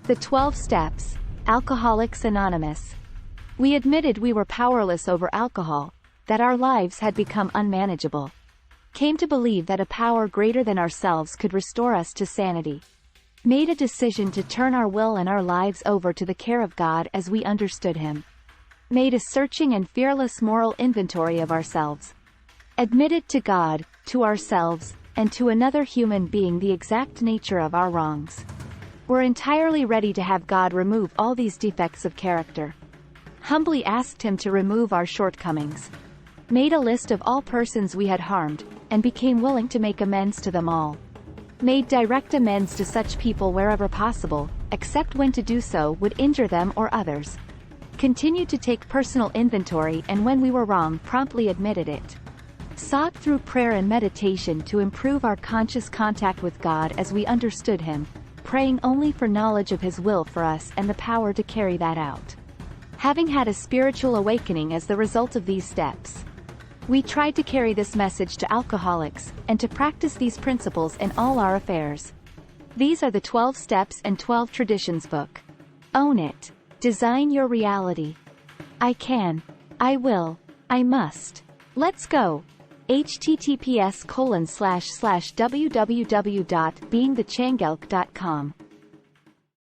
The 12 Steps. Alcoholics Anonymous. We admitted we were powerless over alcohol, that our lives had become unmanageable. Came to believe that a power greater than ourselves could restore us to sanity. Made a decision to turn our will and our lives over to the care of God as we understood Him. Made a searching and fearless moral inventory of ourselves. Admitted to God, to ourselves, and to another human being the exact nature of our wrongs. We're entirely ready to have God remove all these defects of character. Humbly asked Him to remove our shortcomings. Made a list of all persons we had harmed, and became willing to make amends to them all. Made direct amends to such people wherever possible, except when to do so would injure them or others. Continued to take personal inventory, and when we were wrong promptly admitted it. Sought through prayer and meditation to improve our conscious contact with God as we understood Him, praying only for knowledge of His will for us and the power to carry that out. Having had a spiritual awakening as the result of these steps, we tried to carry this message to alcoholics, and to practice these principles in all our affairs. These are the 12 Steps and 12 Traditions book. Own it. Design your reality. I can. I will. I must. Let's go. https://www.beingthechangelk.com